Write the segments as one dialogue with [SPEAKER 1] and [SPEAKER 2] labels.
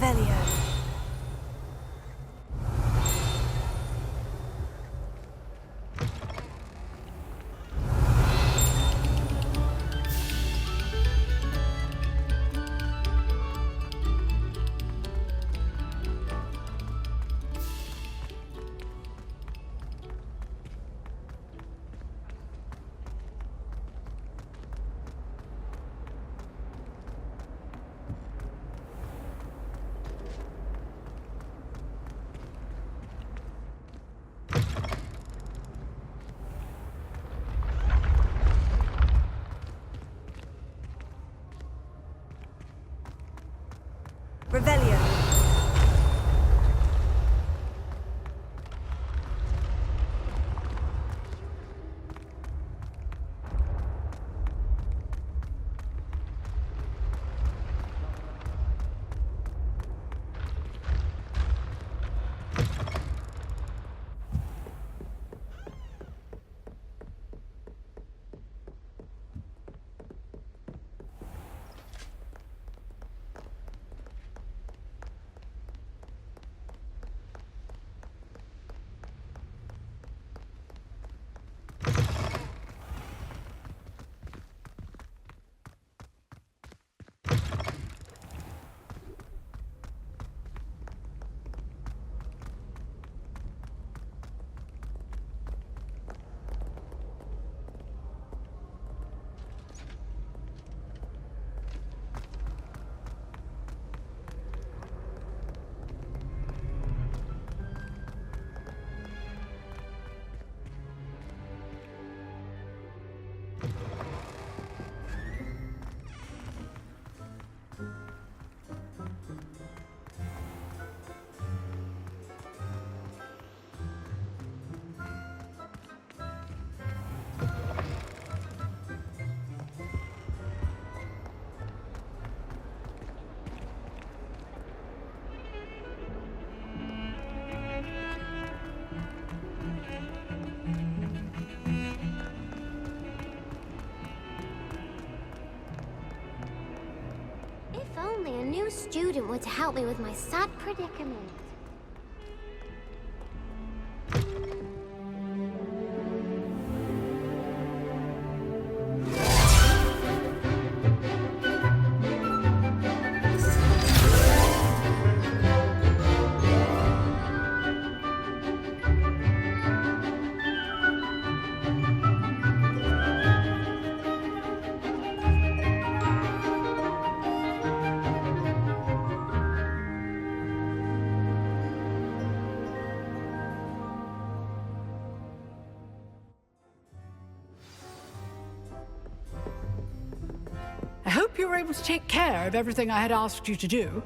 [SPEAKER 1] Revelio. Revelio.
[SPEAKER 2] If only a new student were to help me with my sad predicament.
[SPEAKER 3] I hope you were able to take care of everything I had asked you to do.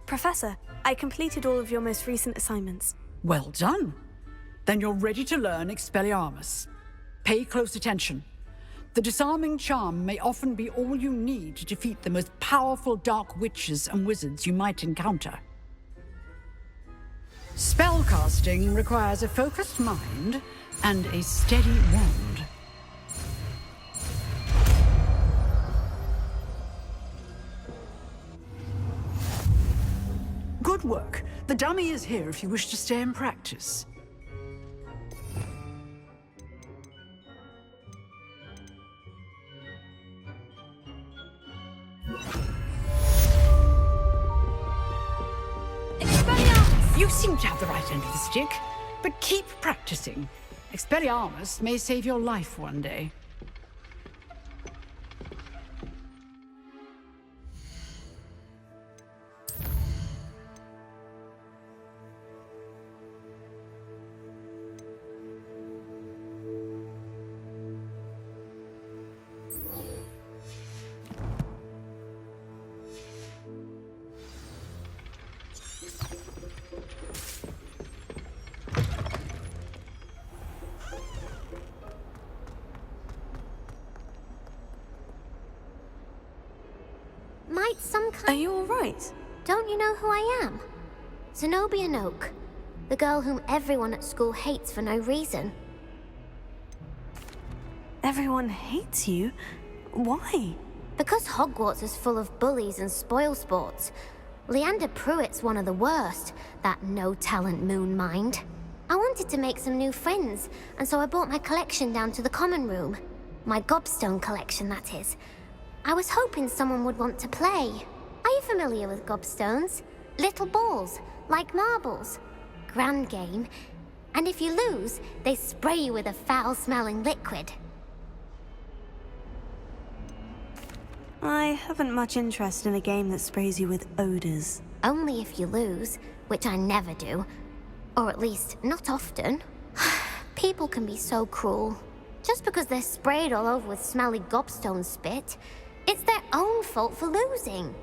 [SPEAKER 1] Professor, I completed all of your most recent assignments.
[SPEAKER 3] Well done. Then you're ready to learn Expelliarmus. Pay close attention. The disarming charm may often be all you need to defeat the most powerful dark witches and wizards you might encounter. Spellcasting requires a focused mind and a steady wand. Good work. The dummy is here if you wish to stay and practice. You seem to have the right end of the stick, but keep practicing. Expelliarmus may save your life one day.
[SPEAKER 2] Might some
[SPEAKER 1] Are
[SPEAKER 2] kind...
[SPEAKER 1] you all right?
[SPEAKER 2] Don't you know who I am? Zenobia Noak. The girl whom everyone at school hates for no reason.
[SPEAKER 1] Everyone hates you? Why?
[SPEAKER 2] Because Hogwarts is full of bullies and spoilsports, Leander Pruitt's one of the worst, that no-talent moon mind. I wanted to make some new friends, and so I brought my collection down to the common room. My gobstone collection, that is. I was hoping someone would want to play. Are you familiar with gobstones? Little balls, like marbles. Grand game. And if you lose, they spray you with a foul-smelling liquid.
[SPEAKER 4] I haven't much interest in a game that sprays you with odors.
[SPEAKER 2] Only if you lose, which I never do. Or at least, not often. People can be so cruel. Just because they're sprayed all over with smelly gobstone spit, it's their own fault for losing.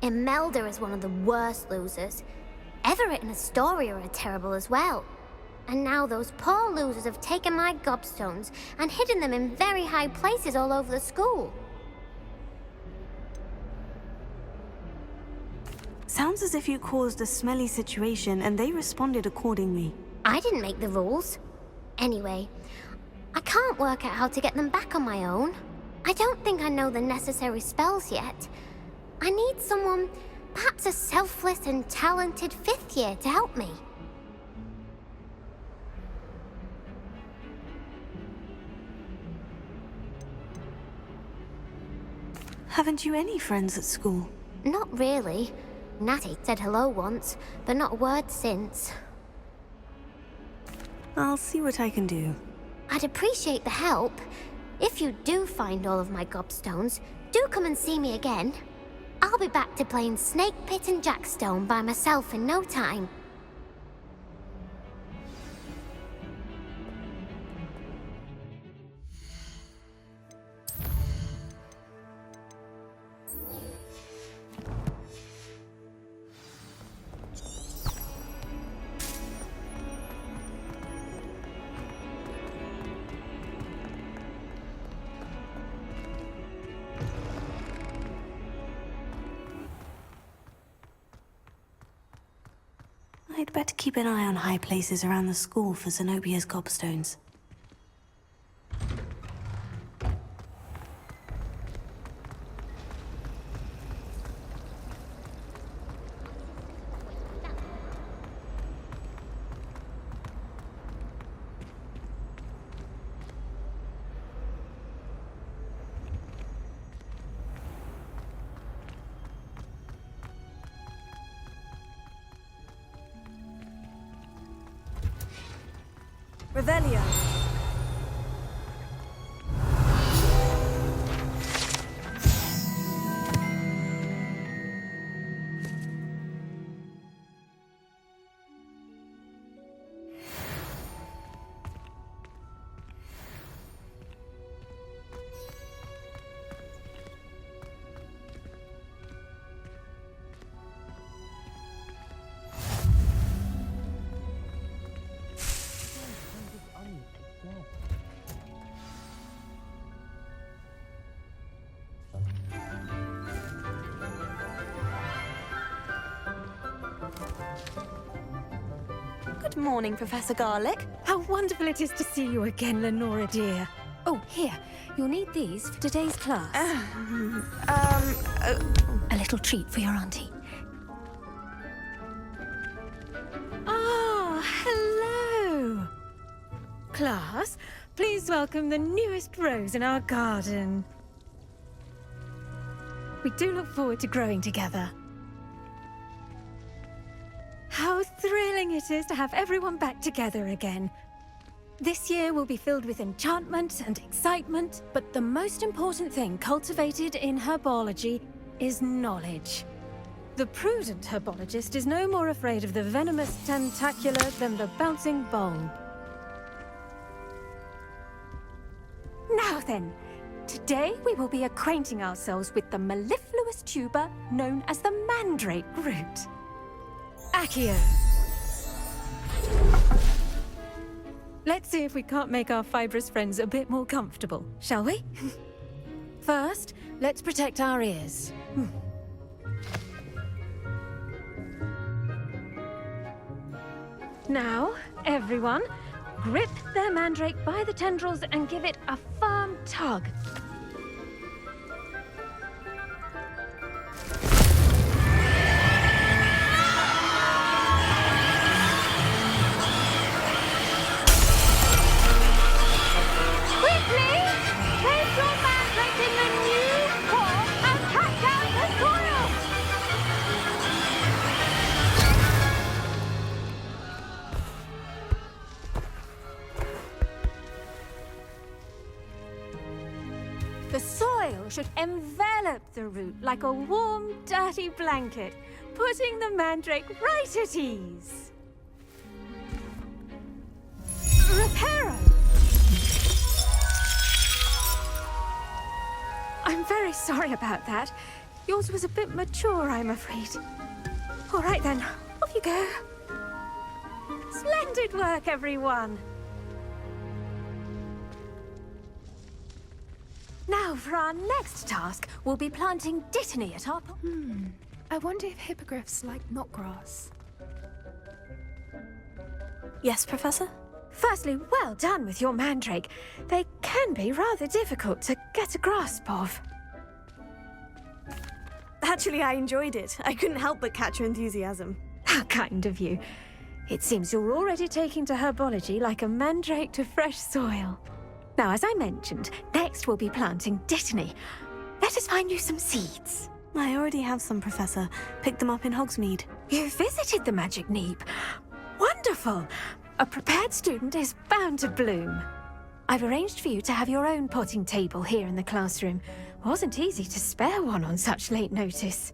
[SPEAKER 2] Imelda is one of the worst losers. Everett and Astoria are terrible as well. And now those poor losers have taken my gobstones and hidden them in very high places all over the school.
[SPEAKER 4] Sounds as if you caused a smelly situation and they responded accordingly.
[SPEAKER 2] I didn't make the rules. Anyway, I can't work out how to get them back on my own. I don't think I know the necessary spells yet. I need someone, perhaps a selfless and talented fifth year to help me.
[SPEAKER 4] Haven't you any friends at school?
[SPEAKER 2] Not really. Natty said hello once, but not a word since.
[SPEAKER 4] I'll see what I can do.
[SPEAKER 2] I'd appreciate the help. If you do find all of my gobstones, do come and see me again. I'll be back to playing Snake Pit and Jackstone by myself in no time.
[SPEAKER 4] I'd better keep an eye on high places around the school for Zenobia's gobstones.
[SPEAKER 1] Revelio.
[SPEAKER 4] Good morning, Professor Garlick.
[SPEAKER 5] How wonderful it is to see you again, Lenora dear. Oh, here. You'll need these for today's class. A little treat for your auntie. Ah, hello. Class, please welcome the newest rose in our garden. We do look forward to growing together. How thrilling it is to have everyone back together again. This year will be filled with enchantment and excitement, but the most important thing cultivated in herbology is knowledge. The prudent herbologist is no more afraid of the venomous tentacular than the bouncing bulb. Now then, today we will be acquainting ourselves with the mellifluous tuber known as the mandrake root. Accio. Let's see if we can't make our fibrous friends a bit more comfortable, shall we? First, let's protect our ears. Now, everyone, grip their mandrake by the tendrils and give it a firm tug. The soil should envelop the root like a warm, dirty blanket, putting the mandrake right at ease. Reparo! I'm very sorry about that. Yours was a bit mature, I'm afraid. All right then, off you go. Splendid work, everyone. Now, for our next task, we'll be planting dittany at our...
[SPEAKER 6] I wonder if hippogriffs like knotgrass.
[SPEAKER 1] Yes, Professor?
[SPEAKER 5] Firstly, well done with your mandrake. They can be rather difficult to get a grasp of.
[SPEAKER 4] Actually, I enjoyed it. I couldn't help but catch your enthusiasm.
[SPEAKER 5] How kind of you. It seems you're already taking to herbology like a mandrake to fresh soil. Now, as I mentioned, next we'll be planting dittany. Let us find you some seeds.
[SPEAKER 4] I already have some, Professor. Picked them up in Hogsmeade.
[SPEAKER 5] You visited the Magic Neep. Wonderful! A prepared student is bound to bloom. I've arranged for you to have your own potting table here in the classroom. Wasn't easy to spare one on such late notice.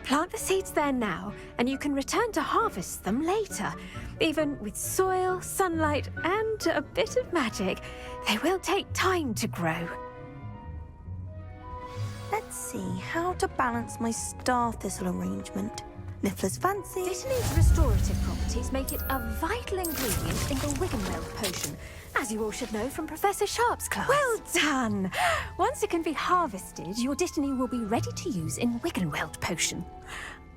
[SPEAKER 5] Plant the seeds there now, and you can return to harvest them later. Even with soil, sunlight, and a bit of magic, they will take time to grow.
[SPEAKER 4] Let's see how to balance my star thistle arrangement. Niffler's fancy.
[SPEAKER 5] Dittany's restorative properties make it a vital ingredient in the Wiggenweld potion, as you all should know from Professor Sharp's class. Well done! Once it can be harvested, your dittany will be ready to use in Wiggenweld potion.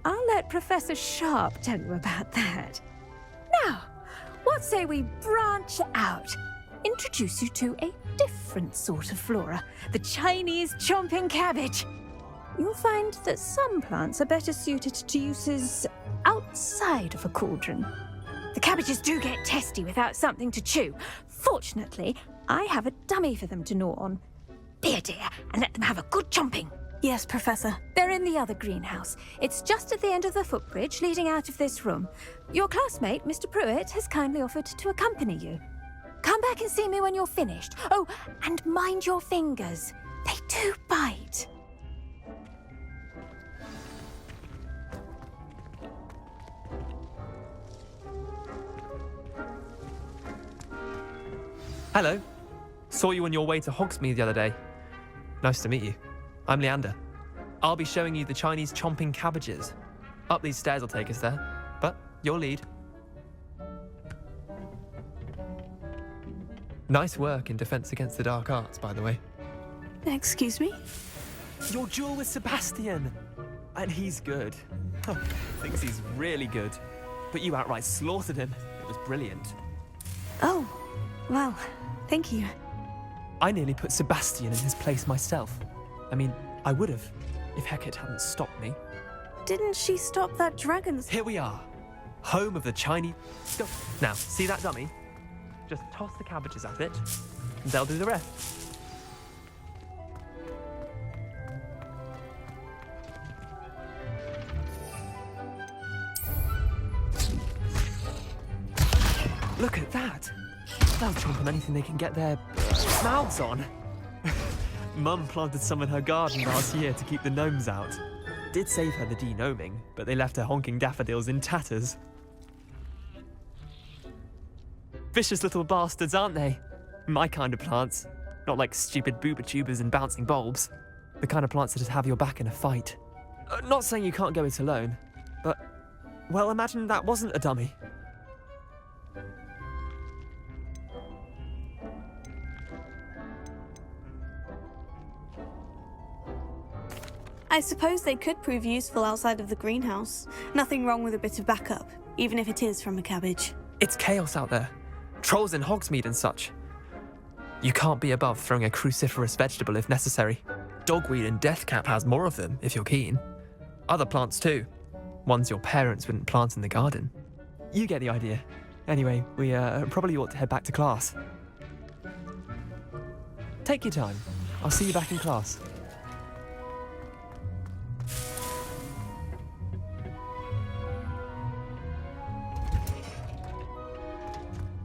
[SPEAKER 5] I'll let Professor Sharp tell you about that. Now, what say we branch out? Introduce you to a different sort of flora, the Chinese chomping cabbage. You'll find that some plants are better suited to uses outside of a cauldron. The cabbages do get testy without something to chew. Fortunately, I have a dummy for them to gnaw on. Be a dear and let them have a good chomping.
[SPEAKER 4] Yes, Professor.
[SPEAKER 5] They're in the other greenhouse. It's just at the end of the footbridge leading out of this room. Your classmate, Mr. Pruitt, has kindly offered to accompany you. Come back and see me when you're finished. Oh, and mind your fingers. They do bite.
[SPEAKER 7] Hello. Saw you on your way to Hogsmeade the other day. Nice to meet you. I'm Leander. I'll be showing you the Chinese chomping cabbages. Up these stairs will take us there, but your lead. Nice work in Defense Against the Dark Arts, by the way.
[SPEAKER 4] Excuse me?
[SPEAKER 7] Your duel with Sebastian! And he's good. Thinks he's really good. But you outright slaughtered him. It was brilliant.
[SPEAKER 4] Oh, well, thank you.
[SPEAKER 7] I nearly put Sebastian in his place myself. I mean, I would have, if Hecate hadn't stopped me.
[SPEAKER 4] Didn't she stop that dragon's...
[SPEAKER 7] Here we are, home of the Chinese... Now, see that dummy? Just toss the cabbages at it, and they'll do the rest. Look at that! They'll chomp on anything they can get their mouths on. Mum planted some in her garden last year to keep the gnomes out. Did save her the de-gnoming, but they left her honking daffodils in tatters. Vicious little bastards, aren't they? My kind of plants. Not like stupid booba tubers and bouncing bulbs. The kind of plants that just have your back in a fight. Not saying you can't go it alone, but... well, imagine that wasn't a dummy.
[SPEAKER 4] I suppose they could prove useful outside of the greenhouse. Nothing wrong with a bit of backup, even if it is from a cabbage.
[SPEAKER 7] It's chaos out there. Trolls in Hogsmeade and such. You can't be above throwing a cruciferous vegetable if necessary. Dogweed and deathcap has more of them, if you're keen. Other plants too. Ones your parents wouldn't plant in the garden. You get the idea. Anyway, we probably ought to head back to class. Take your time. I'll see you back in class.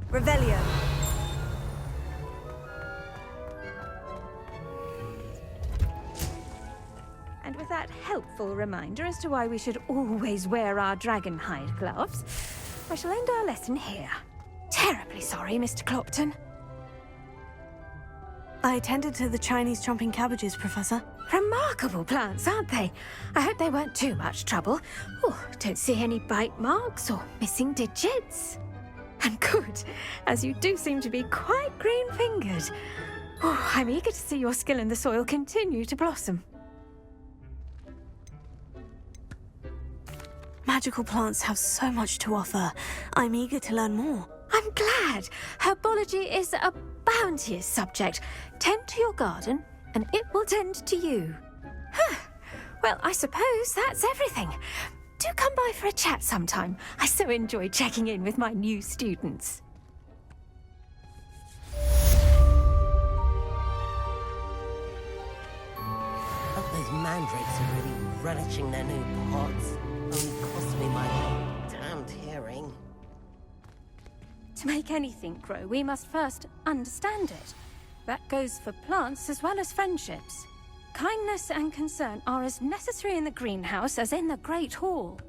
[SPEAKER 4] Revelio.
[SPEAKER 5] that helpful reminder as to why we should always wear our dragonhide gloves, I shall end our lesson here. Terribly sorry, Mr. Clopton.
[SPEAKER 4] I attended to the Chinese chomping cabbages, Professor.
[SPEAKER 5] Remarkable plants, aren't they? I hope they weren't too much trouble. Oh, don't see any bite marks or missing digits. And good, as you do seem to be quite green-fingered. Oh, I'm eager to see your skill in the soil continue to blossom.
[SPEAKER 4] Magical plants have so much to offer. I'm eager to learn more.
[SPEAKER 5] I'm glad. Herbology is a bounteous subject. Tend to your garden, and it will tend to you. Huh. Well, I suppose that's everything. Do come by for a chat sometime. I so enjoy checking in with my new students.
[SPEAKER 8] Hope those mandrakes are really relishing their new pots. Only cost me my damned hearing.
[SPEAKER 5] To make anything grow, we must first understand it. That goes for plants as well as friendships. Kindness and concern are as necessary in the greenhouse as in the Great Hall.